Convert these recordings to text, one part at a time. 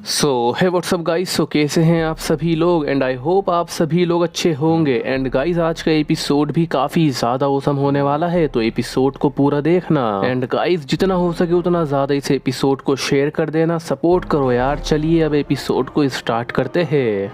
सो है WhatsApp guys. सो कैसे हैं आप सभी लोग एंड आई होप आप सभी लोग अच्छे होंगे। एंड गाइस आज का एपिसोड भी काफ़ी ज़्यादा औसम होने वाला है, तो एपिसोड को पूरा देखना। एंड गाइस जितना हो सके उतना ज़्यादा इस एपिसोड को शेयर कर देना, सपोर्ट करो यार। चलिए अब एपिसोड को स्टार्ट करते हैं।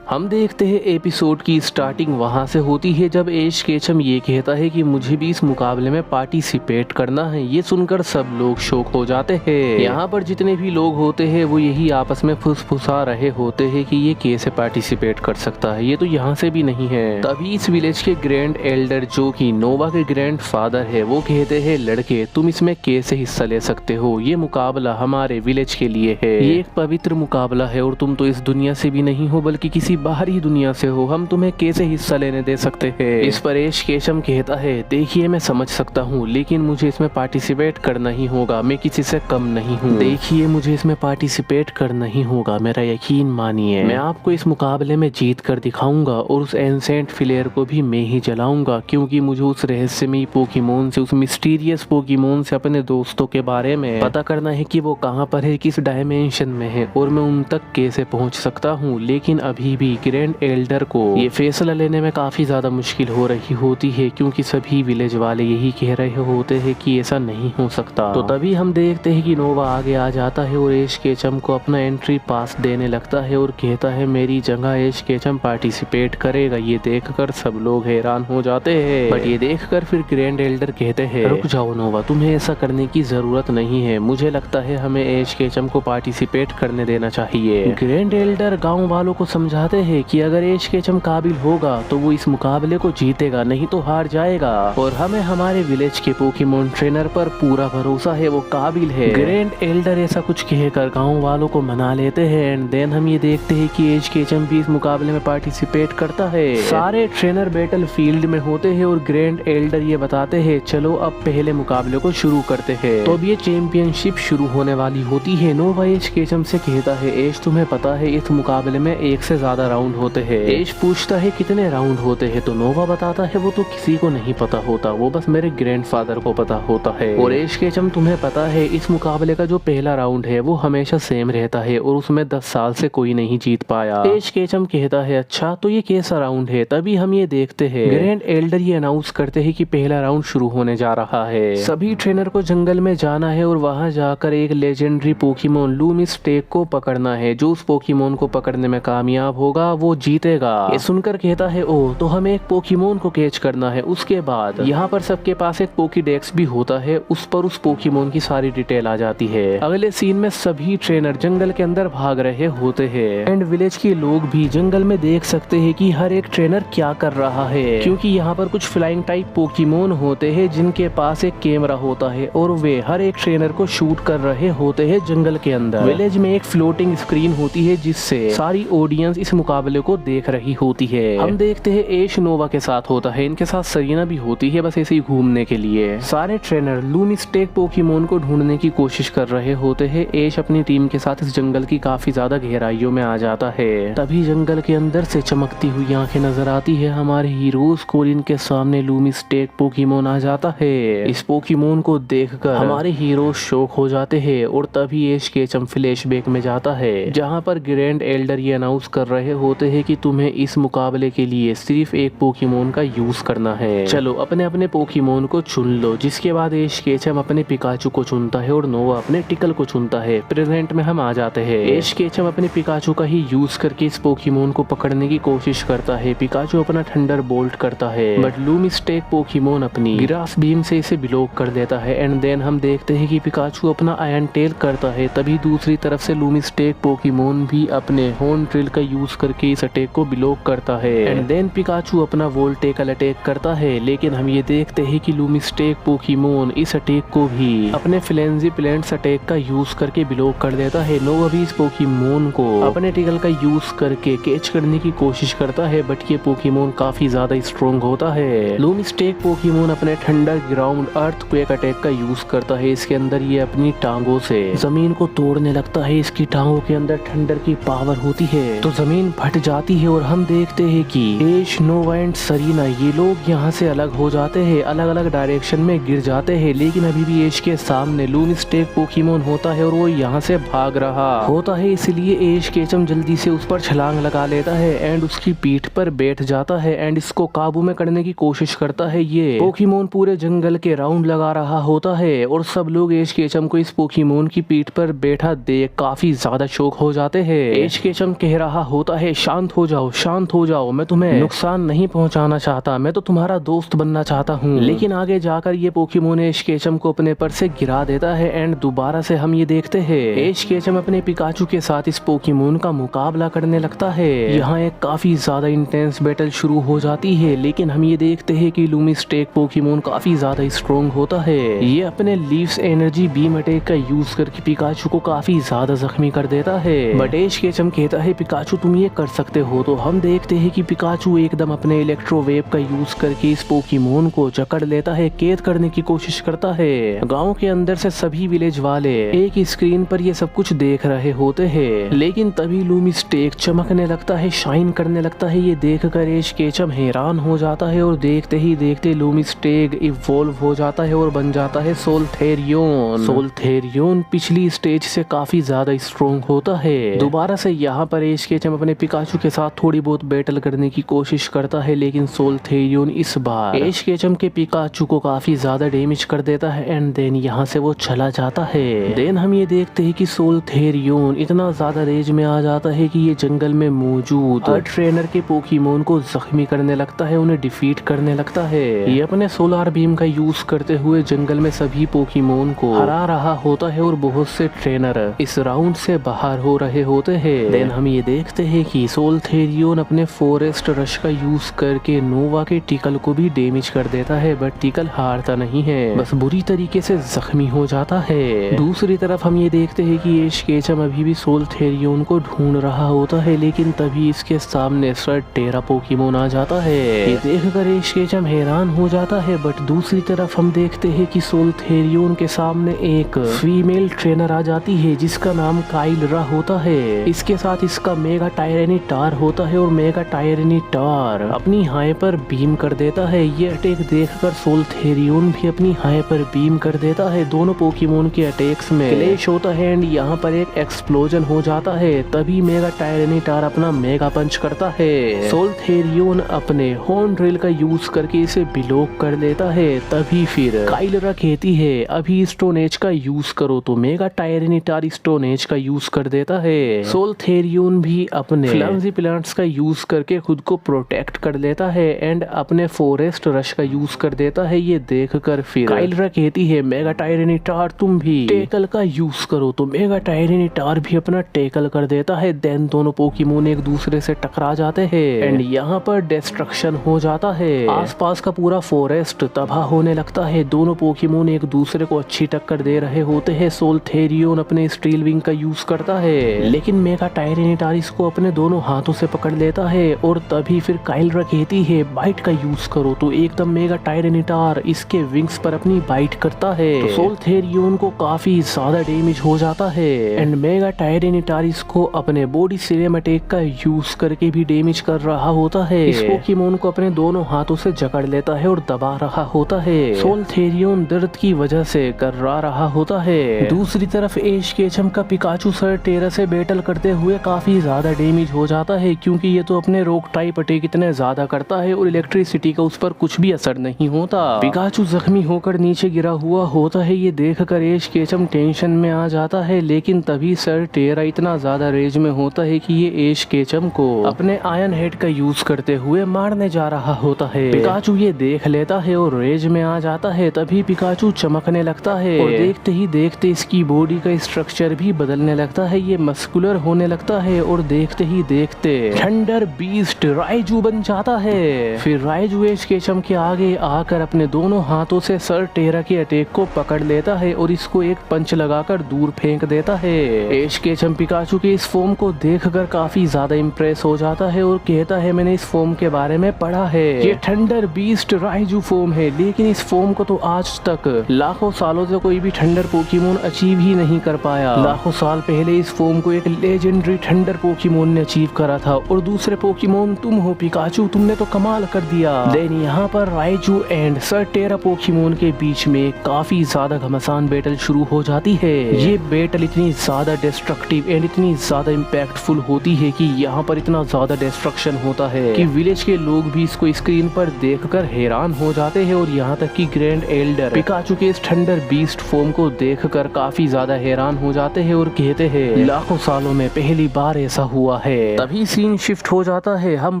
हम देखते हैं एपिसोड की स्टार्टिंग वहां से होती है जब एश केचम ये कहता है कि मुझे भी इस मुकाबले में पार्टिसिपेट करना है। ये सुनकर सब लोग शॉक हो जाते हैं। यहाँ पर जितने भी लोग होते हैं वो यही आपस में फुसफुसा रहे होते हैं कि ये कैसे पार्टिसिपेट कर सकता है, ये तो यहाँ से भी नहीं है। तभी इस विलेज के ग्रैंड एल्डर जो कि नोवा के ग्रैंड फादर है वो कहते हैं लड़के तुम इसमें कैसे हिस्सा ले सकते हो, ये मुकाबला हमारे विलेज के लिए है, ये एक पवित्र मुकाबला है और तुम तो इस दुनिया से भी नहीं हो बल्कि किसी बाहरी दुनिया से हो, हम तुम्हें कैसे हिस्सा लेने दे सकते हैं। इस पर एश केचम कहता है देखिए मैं समझ सकता हूँ लेकिन मुझे इसमें पार्टिसिपेट करना ही होगा, मैं किसी से कम नहीं हूँ। देखिए मुझे इसमें पार्टिसिपेट करना ही होगा, मेरा यकीन मानिए। मैं आपको इस मुकाबले में जीत कर दिखाऊंगा और उस एंसेंट फ्लेयर को भी मैं ही जलाऊंगा, क्योंकि मुझे उस रहस्यमयी पोकेमोन से, उस मिस्टीरियस पोकेमोन से अपने दोस्तों के बारे में पता करना है कि वो कहाँ पर है, किस डायमेंशन में है और मैं उन तक कैसे पहुँच सकता हूँ। लेकिन अभी भी ग्रैंड एल्डर को ये फैसला लेने में काफी ज्यादा मुश्किल हो रही होती है, क्योंकि सभी विलेज वाले यही कह रहे होते हैं कि ऐसा नहीं हो सकता। तो तभी हम देखते हैं कि नोवा आगे आ जाता है और एश केचम को अपना एंट्री पास देने लगता है और कहता है मेरी जगह एश केचम पार्टिसिपेट करेगा। ये देखकर सब लोग हैरान हो जाते हैं, बट ये देखकर फिर ग्रैंड एल्डर कहते हैं रुक जाओ नोवा, तुम्हें ऐसा करने की जरूरत नहीं है, मुझे लगता है हमें एश केचम को पार्टिसिपेट करने देना चाहिए। ग्रैंड एल्डर गाँव वालों को समझाते है कि अगर एश केचम काबिल होगा तो वो इस मुकाबले को जीतेगा, नहीं तो हार जाएगा। और हमें हमारे विलेज के पोकेमोन ट्रेनर पर पूरा भरोसा है, वो काबिल है। ग्रैंड एल्डर ऐसा कुछ कहकर गांव वालों को मना लेते हैं। एंड देन हम ये देखते हैं कि एश केचम भी इस मुकाबले में पार्टिसिपेट करता है। सारे ट्रेनर बैटल फील्ड में होते हैं और ग्रैंड एल्डर ये बताते हैं चलो अब पहले मुकाबले को शुरू करते हैं। तो अब ये चैंपियनशिप शुरू होने वाली होती है। नोवा एश केचम से कहता है एश तुम्हें पता है इस मुकाबले में एक से ज्यादा राउंड होते हैं। एश पूछता है कितने राउंड होते हैं, तो नोवा बताता है वो तो किसी को नहीं पता होता, वो बस मेरे ग्रैंडफादर को पता होता है। और एश केचम तुम्हें पता है इस मुकाबले का जो पहला राउंड है वो हमेशा सेम रहता है और उसमें 10 साल से कोई नहीं जीत पाया। एश केचम कहता है अच्छा तो ये कैसा राउंड है। तभी हम ये देखते हैं ग्रैंड एल्डर ये अनाउंस करते हैं कि पहला राउंड शुरू होने जा रहा है। सभी ट्रेनर को जंगल में जाना है और वहाँ जाकर एक लेजेंडरी पोकेमोन लूमिस्टेक को पकड़ना है। जो उस पोकेमोन को पकड़ने में कामयाब होगा वो जीतेगा। ये सुनकर कहता है ओ तो हमें एक पोकेमोन को कैच करना है। उसके बाद यहाँ पर सबके पास एक पोकीडेक्स भी होता है, उस पर उस पोकेमोन की सारी डिटेल आ जाती है। अगले सीन में सभी ट्रेनर जंगल के अंदर भाग रहे होते हैं एंड विलेज के लोग भी जंगल में देख सकते हैं कि हर एक ट्रेनर क्या कर रहा है, क्योंकि यहाँ पर कुछ फ्लाइंग टाइप पोकेमोन होते हैं जिनके पास एक कैमरा होता है और वे हर एक ट्रेनर को शूट कर रहे होते हैं जंगल के अंदर। विलेज में एक फ्लोटिंग स्क्रीन होती है जिससे सारी ऑडियंस इस मुकाबले को देख रही होती है। हम देखते हैं एश नोवा के साथ होता है, इनके साथ सरीना भी होती है बस ऐसे ही घूमने के लिए। सारे ट्रेनर लूमिस्टेक पोकेमोन को ढूंढने की कोशिश कर रहे होते हैं। एश अपनी टीम के साथ इस जंगल की काफी ज्यादा गहराइयों में आ जाता है। तभी जंगल के अंदर से चमकती हुई आंखें नजर आती है हमारे हीरोज को, इनके सामने लूमिस्टेक पोकेमोन आ जाता है। इस पोकेमोन को देखकर हमारे हीरो शॉक हो जाते हैं और तभी एश केचम फ्लैशबैक में जाता है जहाँ पर ग्रैंड एल्डर ये अनाउंस कर रहे होते हैं कि तुम्हें इस मुकाबले के लिए सिर्फ एक पोकेमोन का यूज करना है, चलो अपने अपने पोकेमोन को चुन लो। जिसके बाद एश केचम अपने पिकाचू को चुनता है और नोवा अपने टिकल को चुनता है। प्रेजेंट में हम आ जाते हैं। एश केचम अपने पिकाचू का ही यूज करके इस पोकेमोन को पकड़ने की कोशिश करता है। पिकाचू अपना थंडर बोल्ट करता है बट लूमिस्टेक पोकेमोन अपनी ग्रास बीम से इसे ब्लॉक कर देता है। एंड देन हम देखते हैं कि पिकाचू अपना आयरन टेल करता है। तभी दूसरी तरफ से लूमिस्टेक पोकेमोन भी अपने हॉर्न ड्रिल का यूज करके इस अटैक को ब्लॉक करता है। एंड देन पिकाचू अपना वोल्टेकल अटैक करता है, लेकिन हम ये देखते हैं कि लूमिस्टेक पोकेमोन इस अटैक को भी अपने फ्लेंजी प्लेंट्स अटैक का यूज करके ब्लॉक कर देता है। नोवा भी इस पोकेमोन को अपने टिकल का यूज करके कैच करने की कोशिश करता है बट ये पोकेमोन काफी ज्यादा स्ट्रॉन्ग होता है। लूमिस्टेक पोकेमोन अपने थंडर ग्राउंड अर्थक्वेक अटैक का यूज करता है। इसके अंदर ये अपनी टांगों से जमीन को तोड़ने लगता है। इसकी टांगों के अंदर थंडर की पावर होती है तो जमीन स्क्रीन फट जाती है और हम देखते हैं कि एश, नोवा एंड सरीना ये लोग यहाँ से अलग हो जाते हैं, अलग अलग डायरेक्शन में गिर जाते हैं। लेकिन अभी भी एश के सामने लूमिस्टेक पोकेमोन होता है और वो यहाँ से भाग रहा होता है, इसलिए एश केचम जल्दी से उस पर छलांग लगा लेता है एंड उसकी पीठ पर बैठ जाता है एंड इसको काबू में करने की कोशिश करता है। ये पोकेमोन पूरे जंगल के राउंड लगा रहा होता है और सब लोग एश केचम को इस पोकेमोन की पीठ पर बैठा देख काफी ज्यादा शौक हो जाते हैं। एश केचम कह रहा होता है, शांत हो जाओ, शांत हो जाओ, मैं तुम्हें नुकसान नहीं पहुंचाना चाहता, मैं तो तुम्हारा दोस्त बनना चाहता हूँ। लेकिन आगे जाकर ये पोकेमोन एश केचम को अपने पर से गिरा देता है एंड दोबारा से हम ये देखते हैं एश केचम अपने पिकाचू के साथ इस पोकेमोन का मुकाबला करने लगता है। यहाँ एक काफी ज्यादा इंटेंस बैटल शुरू हो जाती है, लेकिन हम ये देखते हैं कि लूमिस्टेक पोकेमोन काफी ज्यादा स्ट्रॉन्ग होता है। ये अपने लीव्स एनर्जी बीम अटैक का यूज करके पिकाचू को काफी ज्यादा जख्मी कर देता है। बट एश केचम कहता है, पिकाचू तुम ये कर सकते हो। तो हम देखते हैं कि पिकाचू एकदम अपने इलेक्ट्रोवेव का यूज करके इस पोकेमोन को जकड़ लेता है, कैद करने की कोशिश करता है। गाँव के अंदर से सभी विलेज वाले एक स्क्रीन पर ये सब कुछ देख रहे होते हैं, लेकिन तभी लूमिस्टेक चमकने लगता है, शाइन करने लगता है। ये देखकर एश केचम हैरान हो जाता है और देखते ही देखते लूमिस्टेक इवॉल्व हो जाता है और बन जाता है सोल्थेरियन। सोल्थेरियन पिछली स्टेज से काफी ज्यादा स्ट्रॉन्ग होता है। दोबारा से यहाँ पर एश केचम अपने पिकाचू के साथ थोड़ी बहुत बैटल करने की कोशिश करता है, लेकिन सोल्थेरियन इस बार एश केचम के पिकाचू को काफी ज्यादा डैमेज कर देता है एंड देन यहाँ से वो चला जाता है। देन हम ये देखते हैं कि सोल्थेरियन इतना ज्यादा रेज में आ जाता है कि ये जंगल में मौजूद हर ट्रेनर के पोकेमोन को जख्मी करने लगता है, उन्हें डिफीट करने लगता है। ये अपने सोलार बीम का यूज करते हुए जंगल में सभी पोकेमोन को हरा रहा होता है और बहुत से ट्रेनर इस राउंड से बाहर हो रहे होते हैं। देन हम ये देखते हैं कि सोल्थेरियन अपने फॉरेस्ट रश का यूज करके नोवा के टिकल को भी डैमेज कर देता है, बट टिकल हारता नहीं है, बस बुरी तरीके से जख्मी हो जाता है। दूसरी तरफ हम ये देखते हैं कि एश केचम अभी भी सोल्थेरियन को ढूंढ रहा होता है, लेकिन तभी इसके सामने सर टेरा पोकेमोन आ जाता है। ये देखकर एश केचम हैरान हो जाता है, बट दूसरी तरफ हम देखते हैं कि सोल्थेरियन के सामने एक फीमेल ट्रेनर आ जाती है जिसका नाम काइलरा होता है। इसके साथ इसका मेगा टायरेनिटार होता है और मेगा टायरेनिटार अपनी हाइपर बीम कर देता है। ये अटैक देखकर सोल्थेरियन भी अपनी हाइपर बीम कर देता है। दोनों पोकेमोन के अटैक्स में क्लैश होता है एंड यहाँ पर एक एक्सप्लोजन हो जाता है। तभी मेगा टायरेनिटार अपना मेगा पंच करता है। सोल्थेरियन अपने हॉर्न ड्रिल का यूज करके इसे ब्लॉक कर देता है। तभी फिर काइलरा कहती है, अभी स्टोन एज का यूज करो, तो मेगा टायरेनिटार स्टोन एज का यूज कर देता है। सोल्थेरियन भी अपने फ्लम्जी प्लांट्स का यूज करके खुद को प्रोटेक्ट कर लेता है एंड अपने फॉरेस्ट रश का यूज कर देता है। ये देखकर फिर काइलरा कहती है, मेगा टायरेनिटार तुम भी टेकल का यूज करो, तो मेगा टायरेनिटार भी अपना टेकल कर देता है। देन दोनों पोकेमोन एक दूसरे से टकरा जाते हैं एंड यहाँ पर डिस्ट्रक्शन हो जाता है। आसपास का पूरा फॉरेस्ट तबाह होने लगता है। दोनों पोकेमोन एक दूसरे को अच्छी टक्कर दे रहे होते हैं। सोल्थेरियन अपने स्टील विंग का यूज करता है, लेकिन मेगा टायरेनिटार इसको अपने दोनों हाथों से पकड़ लेता है और तभी फिर काइलरा कहती है, बाइट का यूज करो, तो एकदम मेगा टायरेनिटार इसके विंग्स पर अपनी बाइट करता है। तो सोल्थेरियन को काफी ज्यादा डैमेज हो जाता है एंड मेगा टायरेनिटार इसको अपने बॉडी सीरम अटैक का यूज करके भी डैमेज कर रहा होता है। इस पोकेमोन को अपने दोनों हाथों से जकड़ लेता है और दबा रहा होता है। सोल्थेरियन दर्द की वजह से कर्रा रहा होता है। दूसरी तरफ एश केचम का पिकाचू सर टेरा से बैटल करते हुए काफी ज्यादा डैमेज हो जाता है, क्योंकि ये तो अपने रॉक टाइप अटैक इतने ज्यादा करता है और इलेक्ट्रिसिटी का उस पर कुछ भी असर नहीं होता। पिकाचू जख्मी होकर नीचे गिरा हुआ होता है। ये देखकर एश केचम टेंशन में आ जाता है, लेकिन तभी सर टेरा इतना ज्यादा रेज में होता है कि ये एश केचम को अपने आयरन हेड का यूज करते हुए मारने जा रहा होता है। पिकाचू ये देख लेता है और रेज में आ जाता है। तभी पिकाचू चमकने लगता है और देखते ही देखते इसकी बॉडी का स्ट्रक्चर भी बदलने लगता है। ये मस्कुलर होने लगता है और देखते ही देखते थंडर बीस्ट राइजू बन जाता है। फिर राइजू एश केचम के आगे आकर अपने दोनों हाथों से सर टेरा के अटैक को पकड़ लेता है और इसको एक पंच लगाकर दूर फेंक देता है। एश केचम पिकाचू के इस फॉर्म को देखकर काफी ज्यादा इम्प्रेस हो जाता है और कहता है, मैंने इस फॉर्म के बारे में पढ़ा है, ये थंडर बीस्ट राइजू फॉर्म है, लेकिन इस फॉर्म को तो आज तक लाखों सालों से कोई भी थंडर पोकेमोन अचीव ही नहीं कर पाया। लाखों साल पहले इस फॉर्म को एक लेजेंडरी थंडर पोकेमोन तुमने अचीव करा था और दूसरे पोकेमोन तुम हो पिकाचू, तुमने तो कमाल कर दिया। देन यहाँ पर राइजू एंड सरटेरा पोकेमोन के बीच में काफी ज्यादा घमासान बैटल शुरू हो जाती है। ये बैटल इतनी ज्यादा डिस्ट्रक्टिव एंड इतनी ज्यादा इम्पैक्टफुल होती है कि यहाँ पर इतना ज्यादा डिस्ट्रक्शन होता है कि विलेज के लोग भी इसको स्क्रीन पर देखकर हैरान हो जाते हैं और यहाँ तक कि ग्रैंड एल्डर पिकाचू के इस थंडर बीस्ट फॉर्म को देखकर काफी ज्यादा हैरान हो जाते हैं और कहते हैं लाखों सालों में पहली बार ऐसा हुआ है। तभी सीन शिफ्ट हो जाता है, हम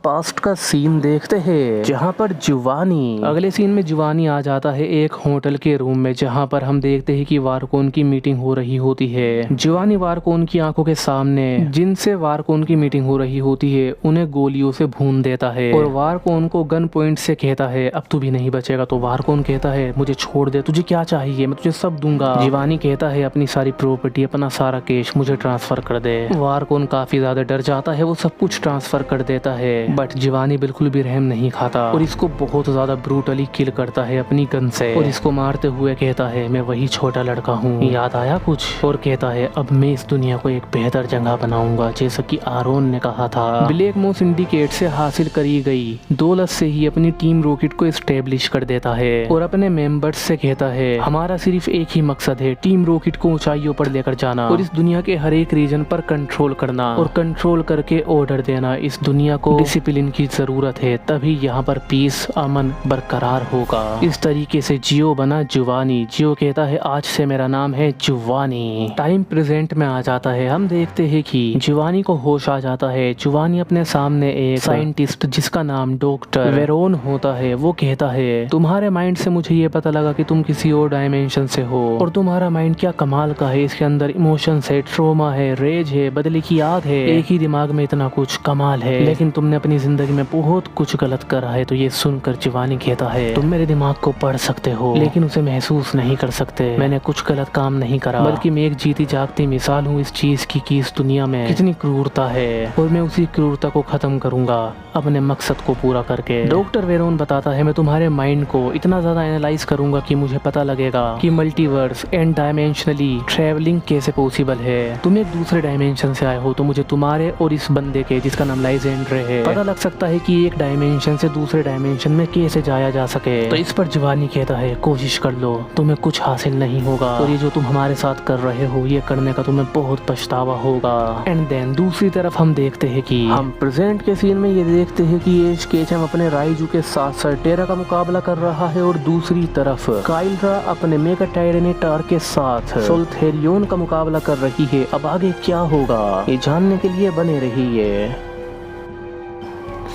पास्ट का सीन देखते हैं जहाँ पर जिवानी, अगले सीन में जिवानी आ जाता है एक होटल के रूम में जहाँ पर हम देखते हैं कि वारकोन की मीटिंग हो रही होती है। जिवानी वारकोन की आंखों के सामने जिनसे वारकोन की मीटिंग हो रही होती है उन्हें गोलियों से भून देता है और वारकोन को गन पॉइंट से कहता है अब तू भी नहीं बचेगा। तो वारकोन कहता है मुझे छोड़ दे, तुझे क्या चाहिए, मैं तुझे सब दूंगा। जिवानी कहता है अपनी सारी प्रॉपर्टी, अपना सारा कैश मुझे ट्रांसफर कर दे। वारकोन काफी ज्यादा डर जाता है, वो सब कुछ ट्रांसफर कर देता है बट जिवानी बिल्कुल भी रहम नहीं खाता और इसको बहुत ज्यादा ब्रूटली किल करता है अपनी गन से और इसको मारते हुए कहता है मैं वही छोटा लड़का हूँ, याद आया कुछ? और कहता है अब मैं इस दुनिया को एक बेहतर जगह बनाऊंगा जैसा कि आरोन ने कहा था। ब्लैक मो सिंडिकेट से हासिल करी गई दौलत से ही अपनी टीम रॉकेट को एस्टेब्लिश कर देता है और अपने मेंबर्स से कहता है हमारा सिर्फ एक ही मकसद है, टीम रॉकेट को ऊंचाइयों पर लेकर जाना और इस दुनिया के हर एक रीजन पर कंट्रोल करना और कंट्रोल करके ऑर्डर देना। इस दुनिया को डिसिप्लिन की जरूरत है, तभी यहाँ पर पीस अमन बरकरार होगा। इस तरीके से जियो बना जुवानी। जियो कहता है आज से मेरा नाम है जुवानी। टाइम प्रेजेंट में आ जाता है, हम देखते हैं कि जुवानी को होश आ जाता है। जुवानी अपने सामने एक साइंटिस्ट जिसका नाम डॉक्टर वेरोन होता है, वो कहता है तुम्हारे माइंड से मुझे ये पता लगा कि तुम किसी और डायमेंशन से हो और तुम्हारा माइंड क्या कमाल का है, इसके अंदर इमोशंस है, ट्रोमा है, रेज है, बदले की याद है, एक ही दिमाग में इतना कुछ कमाल है, लेकिन तुमने अपनी जिंदगी में बहुत कुछ गलत करा है। तो ये सुनकर जुवानी कहता है तुम मेरे दिमाग को पढ़ सकते हो लेकिन उसे महसूस नहीं कर सकते। मैंने कुछ गलत काम नहीं करा बल्कि मैं एक जीती जागती मिसाल हूँ इस चीज की कि इस दुनिया में कितनी क्रूरता है और मैं उसी क्रूरता को खत्म करूंगा अपने मकसद को पूरा करके। डॉक्टर वेरोन बताता है मैं तुम्हारे माइंड को इतना ज्यादा एनालाइज करूंगा कि मुझे पता लगेगा कि मल्टीवर्स एंड डायमेंशनली ट्रैवलिंग कैसे पॉसिबल है। तुम एक दूसरे डायमेंशन से आए हो तो मुझे तुम्हारे और इस बंदे के जिसका नाम लाइजेंड्रे है पता लग सकता है कि एक डायमेंशन से दूसरे डायमेंशन में कैसे जाया जा सके। तो इस पर जुवानी कहता है कोशिश कर लो, तुम्हें कुछ हासिल नहीं होगा और ये जो तुम हमारे साथ कर रहे हो ये करने का तुम्हें बहुत पछतावा होगा। एंड देन दूसरी तरफ हम देखते हैं कि हम प्रेजेंट के सीन में ये देखते हैं कि एज केचम अपने राइजू के साथ सरटेरा का मुकाबला कर रहा है और दूसरी तरफ काइल्ड्रा अपने मेगा टायरेनिटार के साथ सोल्थेरियन का मुकाबला कर रही है। अब आगे क्या होगा ये जानने के लिए बने रहिए।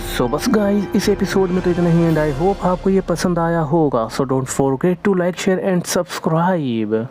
सो बस गाइस इस एपिसोड में तो इतना ही एंड आई होप आपको ये पसंद आया होगा। So don't forget to like share and subscribe.